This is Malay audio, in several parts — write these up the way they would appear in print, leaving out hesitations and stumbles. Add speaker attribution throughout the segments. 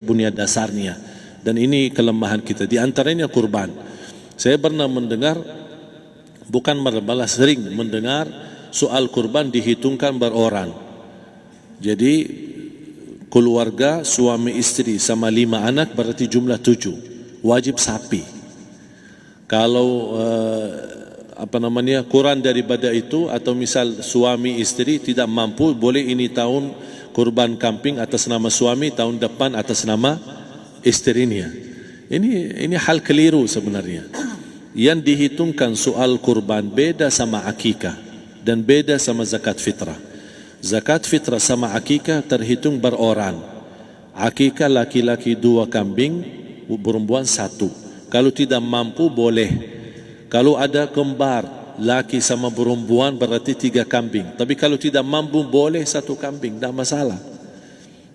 Speaker 1: bunyad dasarnya, dan ini kelemahan kita. Di antaranya kurban. Saya pernah mendengar, bukan malah sering mendengar soal kurban dihitungkan beroran. Jadi keluarga suami istri sama 5 anak berarti jumlah 7, wajib sapi. Kalau kurang daripada itu, atau misal suami istri tidak mampu, boleh ini tahun kurban kambing atas nama suami, tahun depan atas nama istrinya. Ini hal keliru sebenarnya. Yang dihitungkan soal kurban beda sama akikah dan beda sama zakat fitrah. Zakat fitrah sama akikah terhitung beroran. Akikah laki-laki 2 kambing, perempuan 1. Kalau tidak mampu boleh. Kalau ada kembar laki sama perempuan berarti 3 kambing. Tapi kalau tidak mampu boleh 1 kambing, tidak masalah.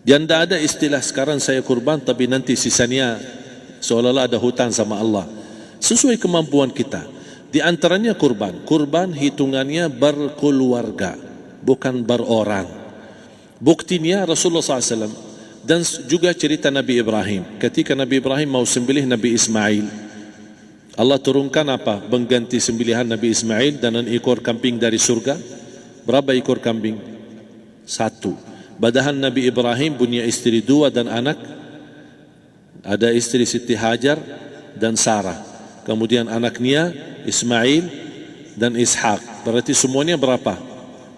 Speaker 1: Dan tidak ada istilah sekarang saya kurban tapi nanti sisanya seolah-olah ada hutang sama Allah. Sesuai kemampuan kita. Di antaranya kurban. Kurban hitungannya berkeluarga, bukan beroran. Buktinya Rasulullah SAW dan juga cerita Nabi Ibrahim. Ketika Nabi Ibrahim mau sembelih Nabi Ismail, Allah turunkan apa? Mengganti sembelihan Nabi Ismail dengan ekor kambing dari surga. Berapa ekor kambing? 1. Padahal Nabi Ibrahim punya istri 2 dan anak. Ada istri Siti Hajar dan Sarah. Kemudian anaknya Ismail dan Ishak. Berarti semuanya berapa?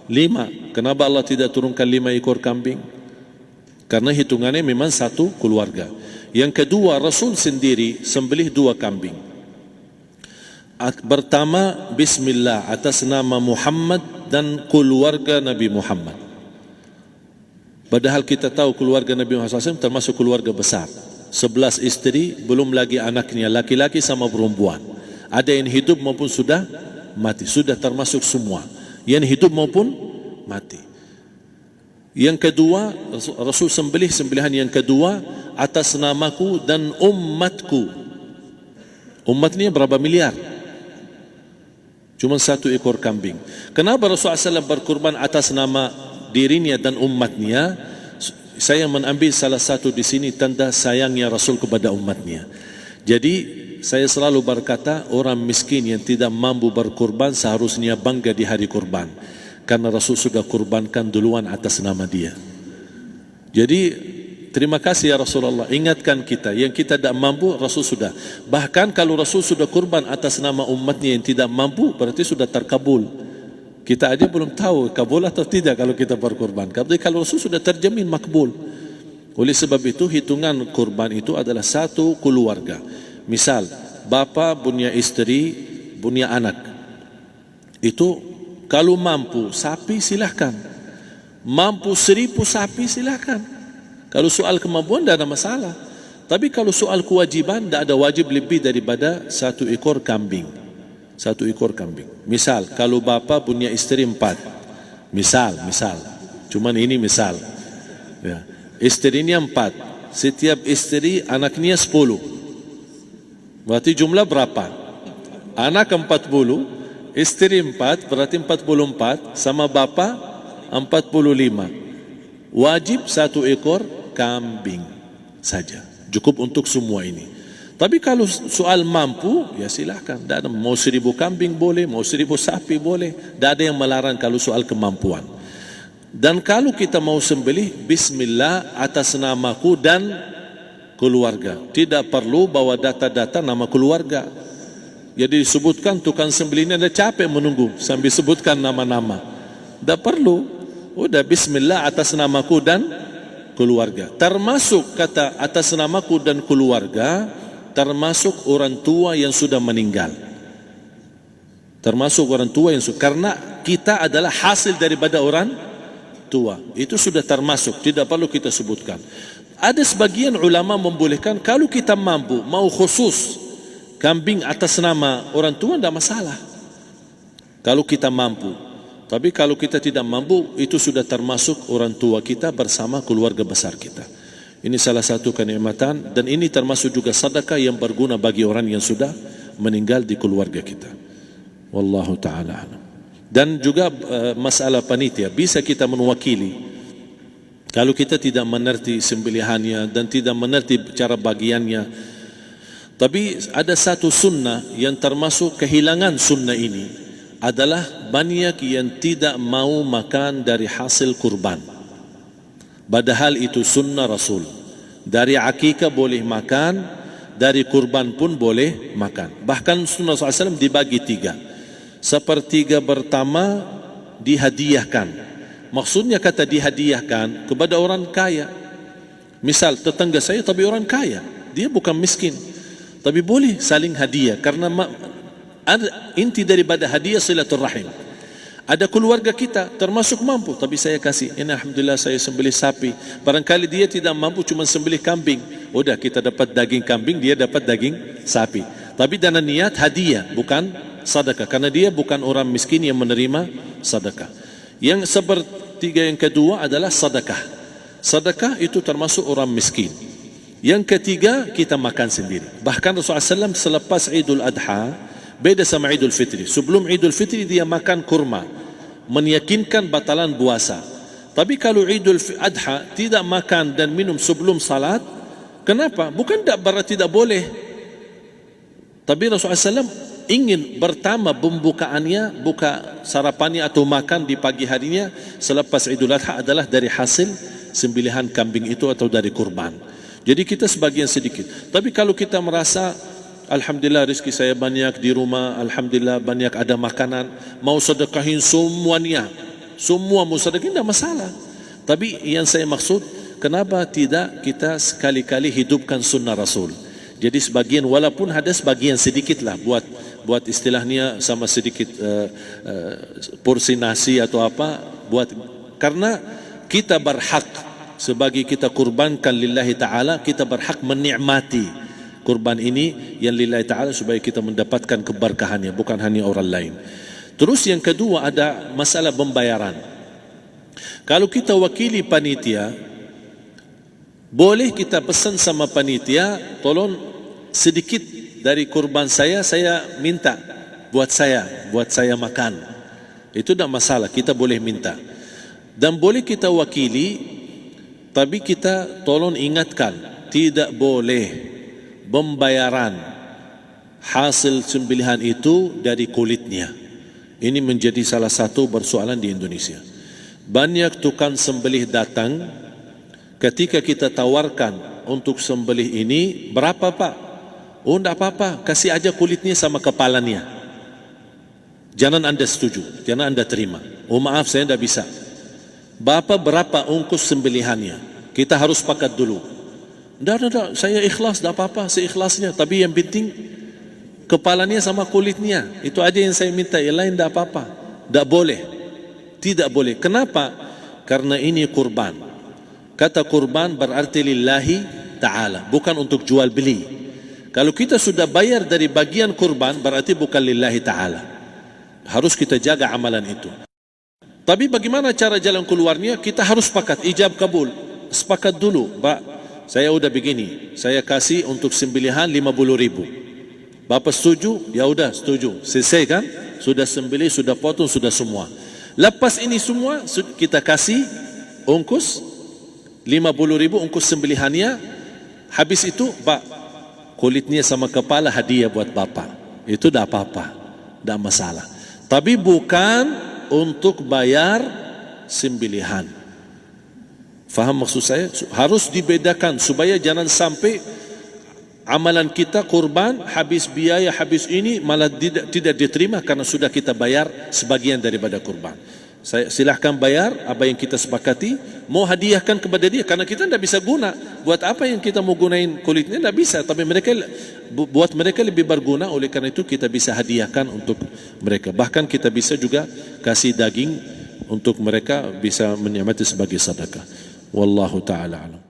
Speaker 1: 5. Kenapa Allah tidak turunkan 5 ekor kambing? Karena hitungannya memang 1 keluarga. Yang kedua, Rasul sendiri sembelih 2 kambing. Pertama, Bismillah atas nama Muhammad dan keluarga Nabi Muhammad. Padahal kita tahu keluarga Nabi Muhammad SAW termasuk keluarga besar. 11 istri, belum lagi anaknya laki-laki sama perempuan. Ada yang hidup maupun sudah mati. Sudah termasuk semua. Yang hidup maupun mati. Yang kedua, Rasul sembelih sembelihan yang kedua atas namaku dan umatku. Umatnya berapa miliar? Cuma 1 ekor kambing. Kenapa Rasulullah SAW berkurban atas nama dirinya dan umatnya? Saya mengambil salah satu di sini tanda sayangnya Rasul kepada umatnya. Jadi saya selalu berkata, orang miskin yang tidak mampu berkurban seharusnya bangga di hari kurban, karena Rasul sudah kurbankan duluan atas nama dia. Jadi terima kasih ya Rasulullah, ingatkan kita. Yang kita tidak mampu, Rasul sudah. Bahkan kalau Rasul sudah kurban atas nama umatnya yang tidak mampu, berarti sudah terkabul. Kita aja belum tahu kabul atau tidak kalau kita berkurban. Tapi kalau Rasul sudah terjamin makbul. Oleh sebab itu hitungan kurban itu adalah 1 keluarga. Misal bapa punya istri, punya anak. Itu kalau mampu sapi silahkan. Mampu 1000 sapi silahkan. Kalau soal kemampuan tidak ada masalah. Tapi kalau soal kewajiban, tidak ada wajib lebih daripada 1 ekor kambing. 1 ekor kambing. Misal kalau bapa punya istri 4, misal, cuman ini misal ya. Istrinya 4, setiap istri anaknya 10. Berarti jumlah berapa? Anak 40, istri 4, berarti 44, sama bapa 45. Wajib 1 ekor kambing saja, cukup untuk semua ini. Tapi kalau soal mampu, ya silahkan. Mau 1000 kambing boleh, mau 1000 sapi boleh. Tidak ada yang melarang kalau soal kemampuan. Dan kalau kita mau sembelih, Bismillah atas namaku dan keluarga. Tidak perlu bawa data-data nama keluarga. Jadi disebutkan tukang sembelihnya ada capek menunggu sambil sebutkan nama-nama. Tidak perlu. Udah Bismillah atas namaku dan keluarga. Termasuk kata atas namaku dan keluarga, termasuk orang tua yang sudah meninggal. Termasuk orang tua yang sudah, karena kita adalah hasil daripada orang tua. Itu sudah termasuk, tidak perlu kita sebutkan. Ada sebagian ulama membolehkan kalau kita mampu, mau khusus kambing atas nama orang tua, tidak masalah. Kalau kita mampu. Tapi kalau kita tidak mampu, itu sudah termasuk orang tua kita bersama keluarga besar kita. Ini salah satu kenikmatan, dan ini termasuk juga sedekah yang berguna bagi orang yang sudah meninggal di keluarga kita. Wallahu ta'ala alam. Dan juga masalah panitia, bisa kita mewakili. Kalau kita tidak mengerti sembelihannya dan tidak mengerti cara bagiannya, tapi ada satu sunnah yang termasuk kehilangan sunnah ini adalah banyak yang tidak mau makan dari hasil kurban. Padahal itu sunnah Rasul. Dari akikah boleh makan, dari kurban pun boleh makan. Bahkan sunnah SAW dibagi 3. Sepertiga pertama dihadiahkan. Maksudnya kata dihadiahkan kepada orang kaya. Misal tetangga saya tapi orang kaya, dia bukan miskin, tapi boleh saling hadiah. Karena inti daripada hadiah silaturrahim. Ada keluarga kita termasuk mampu, tapi saya kasih, ini alhamdulillah saya sembelih sapi. Barangkali dia tidak mampu, cuma sembelih kambing. Udah, kita dapat daging kambing, dia dapat daging sapi. Tapi dengan niat hadiah, bukan sedekah. Karena dia bukan orang miskin yang menerima sedekah. Yang sepertiga yang kedua adalah sedekah. Sedekah itu termasuk orang miskin. Yang ketiga, kita makan sendiri. Bahkan Rasulullah SAW selepas Idul Adha, beda sama Idul Fitri. Sebelum Idul Fitri dia makan kurma, meyakinkan batalan puasa. Tapi kalau Idul Adha tidak makan dan minum sebelum salat, kenapa? Bukan berarti tidak boleh. Tapi Rasulullah SAW ingin pertama pembukaannya, buka sarapannya atau makan di pagi harinya selepas Idul Adha adalah dari hasil sembelihan kambing itu atau dari kurban. Jadi kita sebagian sedikit. Tapi kalau kita merasa alhamdulillah rezeki saya banyak di rumah, alhamdulillah banyak ada makanan, mau sedekahin semuanya, semua mau sedekahin, tidak masalah. Tapi yang saya maksud, kenapa tidak kita sekali-kali hidupkan sunnah Rasul? Jadi sebagian, walaupun ada sebagian sedikit lah buat istilahnya sama sedikit porsi nasi atau apa, karena kita berhak sebagai kita kurbankan lillahi ta'ala, kita berhak menikmati kurban ini yang lillahi ta'ala supaya kita mendapatkan keberkahannya, bukan hanya orang lain. Terus yang kedua ada masalah pembayaran. Kalau kita wakili panitia, boleh kita pesan sama panitia, tolong sedikit dari kurban saya minta buat saya makan. Itu tidak masalah, kita boleh minta. Dan boleh kita wakili, tapi kita tolong ingatkan, tidak boleh pembayaran hasil sembelihan itu dari kulitnya. Ini menjadi salah satu persoalan di Indonesia. Banyak tukang sembelih datang, ketika kita tawarkan untuk sembelih ini, berapa Pak? Oh tidak apa-apa, kasih aja kulitnya sama kepalanya. Jangan anda setuju, jangan anda terima. Oh maaf saya tidak bisa. Bapak berapa ongkos sembelihannya? Kita harus sepakat dulu. Tidak, saya ikhlas, tidak apa-apa, seikhlasnya. Tapi yang penting kepalanya sama kulitnya. Itu aja yang saya minta, yang lain tidak apa-apa. Tidak boleh. Tidak boleh. Kenapa? Karena ini kurban. Kata kurban berarti lillahi ta'ala, bukan untuk jual beli. Kalau kita sudah bayar dari bagian kurban, berarti bukan lillahi ta'ala. Harus kita jaga amalan itu. Tapi bagaimana cara jalan keluarnya? Kita harus sepakat, ijab kabul. Sepakat dulu, Pak, saya udah begini, saya kasih untuk sembelihan 50.000. Bapak setuju? Ya udah setuju. Selesai kan? Sudah sembelih, sudah potong, sudah semua. Lepas ini semua kita kasih ongkos 50.000 ongkos sembelihannya. Habis itu, Pak, kulitnya sama kepala hadiah buat Bapak. Itu tidak apa-apa, tidak masalah. Tapi bukan untuk bayar sembelihan. Faham maksud saya? Harus dibedakan supaya jangan sampai amalan kita kurban habis biaya, habis ini malah tidak diterima karena sudah kita bayar sebagian daripada kurban. Saya silahkan bayar apa yang kita sepakati, mau hadiahkan kepada dia karena kita tidak bisa guna. Buat apa yang kita mau gunain kulitnya? Tidak bisa, tapi mereka buat mereka lebih berguna, oleh karena itu kita bisa hadiahkan untuk mereka. Bahkan kita bisa juga kasih daging untuk mereka bisa menikmati sebagai sedekah. Wallahu ta'ala alam.